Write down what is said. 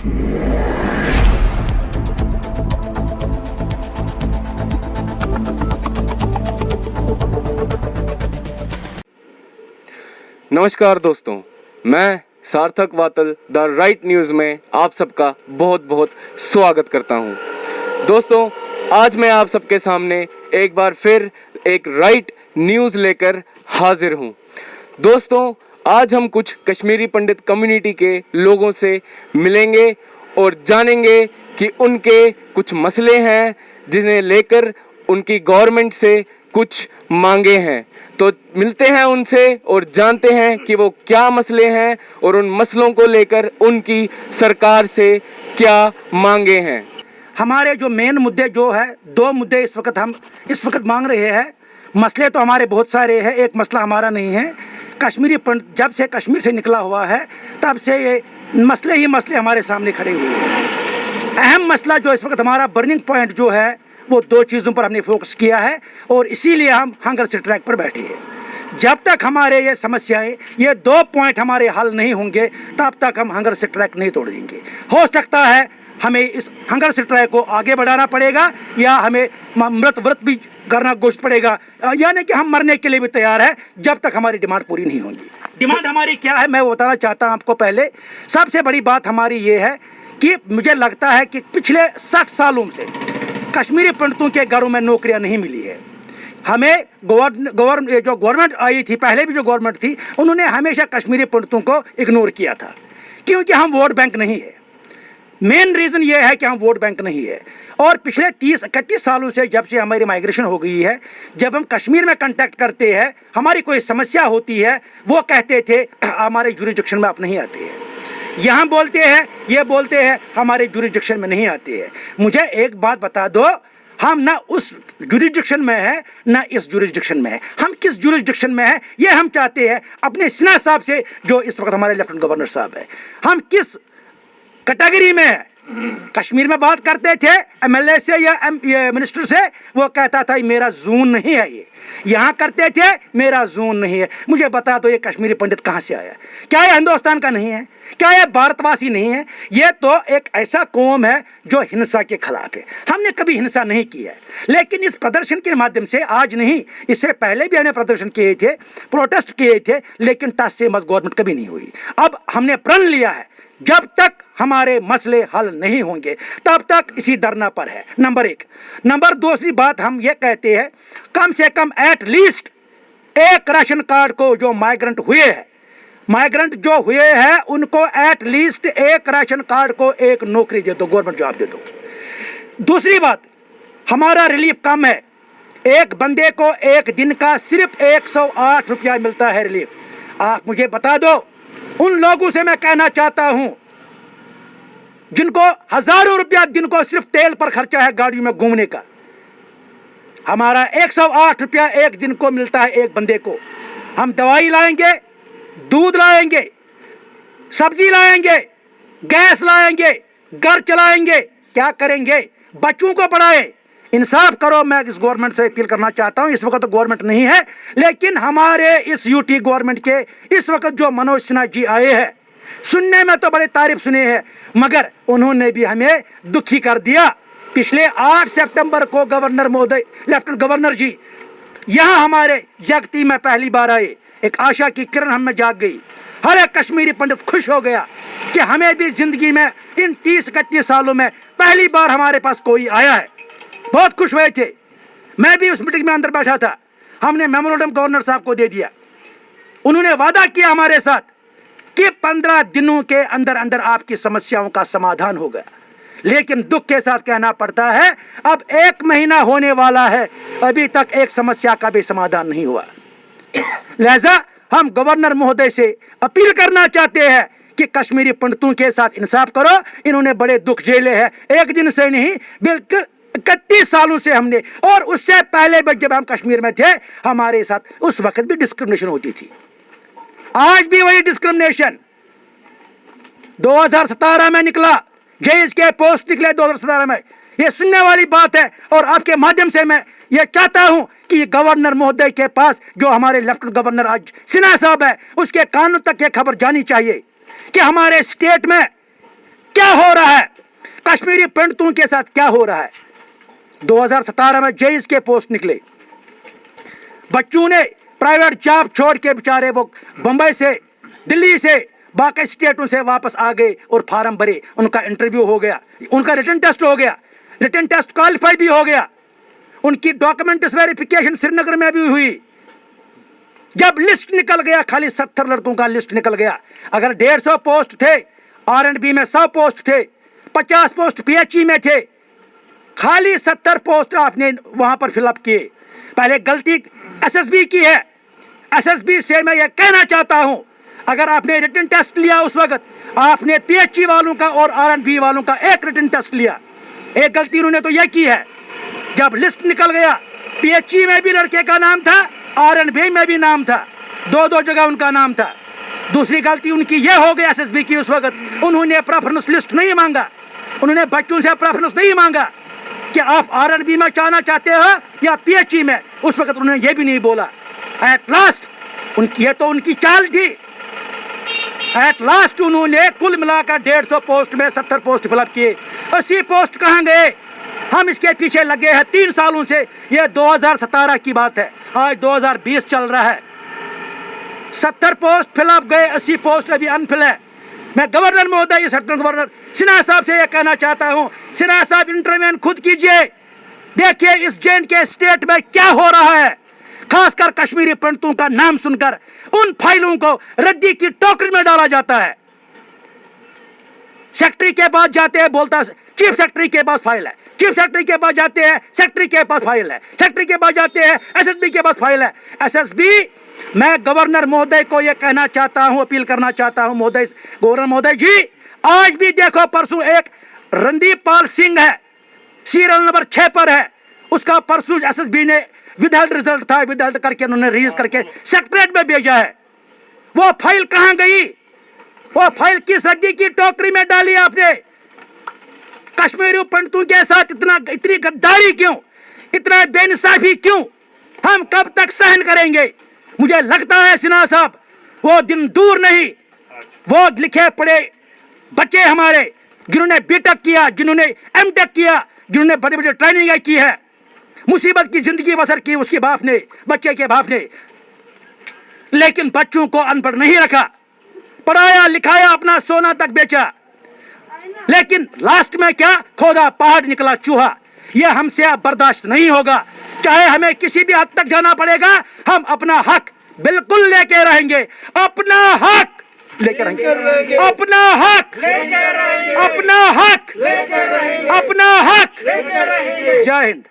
नमस्कार दोस्तों, मैं सार्थक वातल द राइट न्यूज़ में आप सबका बहुत बहुत स्वागत करता हूं। दोस्तों, आज मैं आप सबके सामने एक बार फिर एक राइट न्यूज़ लेकर हाजिर हूं। दोस्तों, आज हम कुछ कश्मीरी पंडित कम्युनिटी के लोगों से मिलेंगे और जानेंगे कि उनके कुछ मसले हैं जिन्हें लेकर उनकी गवर्नमेंट से कुछ मांगे हैं। तो मिलते हैं उनसे और जानते हैं कि वो क्या मसले हैं और उन मसलों को लेकर उनकी सरकार से क्या मांगे हैं। हमारे जो मेन मुद्दे जो है, दो मुद्दे हम इस वक्त मांग रहे हैं। मसले तो हमारे बहुत सारे हैं, एक मसला हमारा नहीं है। कश्मीरी पंडित जब से कश्मीर से निकला हुआ है तब से ये मसले ही मसले हमारे सामने खड़े हुए हैं। अहम मसला जो इस वक्त हमारा बर्निंग पॉइंट जो है वो दो चीज़ों पर हमने फोकस किया है और इसीलिए हम हंगर स्ट्राइक पर बैठे हैं। जब तक हमारे ये समस्याएं, ये दो पॉइंट हमारे हल नहीं होंगे तब तक हम हंगर स्ट्राइक नहीं तोड़ देंगे। हो सकता है हमें इस हंगर स्ट्राइक को आगे बढ़ाना पड़ेगा या हमें मृत व्रत भी करना गोश्त पड़ेगा, यानी कि हम मरने के लिए भी तैयार है जब तक हमारी डिमांड पूरी नहीं होगी। डिमांड हमारी क्या है मैं वो बताना चाहता हूँ आपको। पहले सबसे बड़ी बात हमारी ये है कि मुझे लगता है कि पिछले 60 सालों से कश्मीरी पंडितों के घरों में नौकरियां नहीं मिली है। हमें जो गवर्नमेंट आई थी, पहले भी जो गवर्नमेंट थी, उन्होंने हमेशा कश्मीरी पंडितों को इग्नोर किया था क्योंकि हम वोट बैंक नहीं है। मेन रीज़न ये है कि हम वोट बैंक नहीं है। और पिछले 30-31 सालों से जब से हमारी माइग्रेशन हो गई है, जब हम कश्मीर में कांटेक्ट करते हैं, हमारी कोई समस्या होती है, वो कहते थे हमारे जुरिडिक्शन में आप नहीं आते हैं। यहाँ बोलते हैं, ये बोलते हैं हमारे जुरिडिक्शन में नहीं आते हैं। मुझे एक बात बता दो, हम ना उस जुरिडिक्शन में है ना इस जुरिडिक्शन में है। हम किस जुरिडिक्शन में है ये हम चाहते हैं अपने सिन्हा साहब से, जो इस वक्त हमारे लेफ्टिनेंट गवर्नर साहब है। हम किस कैटेगरी में है? कश्मीर में बात करते थे एमएलए से या मिनिस्टर से, वो कहता था मेरा जोन नहीं है। ये यहाँ करते थे मेरा जोन नहीं है। मुझे बता दो ये कश्मीरी पंडित कहाँ से आया? क्या ये हिंदुस्तान का नहीं है? क्या ये भारतवासी नहीं है? ये तो एक ऐसा कौम है जो हिंसा के खिलाफ है। हमने कभी हिंसा नहीं की है, लेकिन इस प्रदर्शन के माध्यम से, आज नहीं इससे पहले भी हमने प्रदर्शन किए थे, प्रोटेस्ट किए थे, लेकिन टस से मस गवर्नमेंट कभी नहीं हुई। अब हमने प्रण लिया है जब तक हमारे मसले हल नहीं होंगे तब तक इसी धरना पर है। नंबर एक। नंबर दूसरी बात हम ये कहते हैं, कम से कम एट लीस्ट एक राशन कार्ड को जो माइग्रेंट हुए हैं, माइग्रेंट जो हुए हैं उनको एट लीस्ट एक राशन कार्ड को एक नौकरी दे दो, गवर्नमेंट जॉब दे दो। दूसरी बात, हमारा रिलीफ कम है। एक बंदे को एक दिन का सिर्फ 108 रुपया मिलता है रिलीफ। आप मुझे बता दो, उन लोगों से मैं कहना चाहता हूं जिनको हजारों रुपया दिन को सिर्फ तेल पर खर्चा है गाड़ियों में घूमने का, हमारा 108 रुपया एक दिन को मिलता है एक बंदे को। हम दवाई लाएंगे, दूध लाएंगे, सब्जी लाएंगे, गैस लाएंगे, घर चलाएंगे, क्या करेंगे? बच्चों को पढ़ाएं। इंसाफ करो। मैं इस गवर्नमेंट से अपील करना चाहता हूं, इस वक्त तो गवर्नमेंट नहीं है, लेकिन हमारे इस यूटी गवर्नमेंट के इस वक्त जो मनोज सिन्हा जी आए हैं, सुनने में तो बड़े तारीफ सुने हैं, मगर उन्होंने भी हमें दुखी कर दिया। पिछले 8 सितंबर को गवर्नर महोदय, लेफ्टिनेंट गवर्नर जी यहाँ हमारे जगती में पहली बार आए। एक आशा की किरण हमें जाग गई। हर एक कश्मीरी पंडित खुश हो गया कि हमें भी जिंदगी में इन 30-31 सालों में पहली बार हमारे पास कोई आया है। बहुत खुश हुए थे। मैं भी उस मीटिंग में अंदर बैठा था। हमने मेमोरेंडम गवर्नर साहब को दे दिया। उन्होंने वादा किया हमारे साथ कि 15 दिनों के अंदर अंदर आपकी समस्याओं का समाधान होगा। लेकिन दुख के साथ कहना पड़ता है, अब 1 महीना होने वाला है, अभी तक एक समस्या का भी समाधान नहीं हुआ। लिहाजा हम गवर्नर महोदय से अपील करना चाहते हैं कि कश्मीरी पंडितों के साथ इंसाफ करो। इन्होंने बड़े दुख झेले हैं, एक दिन से नहीं, बिल्कुल 31 सालों से हमने, और उससे पहले भी जब हम कश्मीर में थे हमारे साथ उस वक्त भी डिस्क्रिमिनेशन होती थी। आज भी वही डिस्क्रिमिनेशन 2017 में निकला, जेएस के पोस्ट निकले 2017 में। ये सुनने वाली बात है और आपके माध्यम से मैं ये चाहता हूं कि गवर्नर महोदय के पास, जो हमारे लेफ्टिनेंट गवर्नर आज सिन्हा साहब है, उसके कानून तक ये खबर जानी चाहिए कि हमारे स्टेट में क्या हो रहा है, कश्मीरी पंडितों के साथ क्या हो रहा है। 2017 में जेईस के पोस्ट निकले, बच्चों ने प्राइवेट जॉब छोड़ के बेचारे वो बंबई से, दिल्ली से, बाकी स्टेटों से वापस आ गए और फार्म भरे, उनका इंटरव्यू हो गया, उनका रिटन टेस्ट हो गया, रिटन टेस्ट क्वालिफाई भी हो गया, उनकी डॉक्यूमेंट्स वेरिफिकेशन श्रीनगर में भी हुई। जब लिस्ट निकल गया, खाली 70 लड़कों का लिस्ट निकल गया। अगर 150 पोस्ट थे, R&B में 100 पोस्ट थे, 50 पोस्ट PHE में थे, खाली 70 पोस्ट आपने वहां पर फिलअप किए। पहले गलती SSB की है। SSB से मैं यह कहना चाहता हूं, अगर आपने रिटन टेस्ट लिया उस वक्त, आपने PHE वालों का और R&B वालों का एक रिटन टेस्ट लिया। एक गलती उन्होंने तो यह की है, जब लिस्ट निकल गया PHE में भी लड़के का नाम था, R&B में भी नाम था, दो जगह उनका नाम था। दूसरी गलती उनकी यह हो गई SSB की, उस वक्त उन्होंने प्रेफरेंस लिस्ट नहीं मांगा, उन्होंने बच्चों से प्रेफरेंस नहीं मांगा कि आप R&B में जाना चाहते हो या PHE में, उस वक्त उन्होंने ये भी नहीं बोला। एट लास्ट उनकी, ये तो उनकी चाल थी, एट लास्ट उन्होंने कुल मिलाकर 150 पोस्ट में 70 पोस्ट फिलअप किए। 80 पोस्ट कहाँ गए? हम इसके पीछे लगे हैं 3 सालों से। यह 2017 की बात है, आज 2020 चल रहा है। 70 पोस्ट फिलअप गए, 80 पोस्ट अभी अनफिल है। मैं गवर्नर महोदय, लेफ्टिनेंट गवर्नर सिन्हा साहब से यह कहना चाहता हूं, सिन्हा साहब इंटरवेन खुद कीजिए, देखिए इस J&K स्टेट में क्या हो रहा है। खासकर कश्मीरी पंडितों का नाम सुनकर उन फाइलों को रद्दी की टोकरी में डाला जाता है। सेक्रेटरी के पास जाते हैं, बोलता चीफ सेक्रेटरी के पास फाइल है, चीफ सेक्रेटरी के पास जाते हैं, सेक्रेटरी के पास फाइल है, सेक्रेटरी के पास जाते हैं, SSB के पास फाइल है। SSB, मैं गवर्नर महोदय को यह कहना चाहता हूं, अपील करना चाहता हूं, महोदय, गवर्नर महोदय जी, आज भी देखो, परसों एक रणदीप पाल सिंह है, सीरियल नंबर 6 पर है, उसका परसों SSB ने विदहेल्ड रिजल्ट था, विदहेल्ड करके उन्होंने रिलीज करके सेक्रेटरीट में भेजा है। वो फाइल कहां गई? वो फाइल किस रद्दी की टोकरी में डाली आपने? कश्मीरी पंडितों के साथ इतनी गद्दारी क्यों, इतना बेइंसाफी क्यों? हम कब तक सहन करेंगे? मुझे लगता है सिन्हा साहब, वो दिन दूर नहीं, वो लिखे पढ़े बच्चे हमारे, जिन्होंने B.Tech किया, जिन्होंने M.Tech किया, जिन्होंने बड़े बड़े ट्रेनिंग की है, मुसीबत की जिंदगी बसर की उसके बाप ने, बच्चे के बाप ने, लेकिन बच्चों को अनपढ़ नहीं रखा, पढ़ाया लिखाया, अपना सोना तक बेचा, लेकिन लास्ट में क्या? खोदा पहाड़ निकला चूहा। यह हमसे अब बर्दाश्त नहीं होगा, चाहे हमें किसी भी हद तक जाना पड़ेगा, हम अपना हक बिल्कुल लेके रहेंगे, अपना हक लेके रहेंगे, अपना हक, अपना हक, अपना हक। जय हिंद।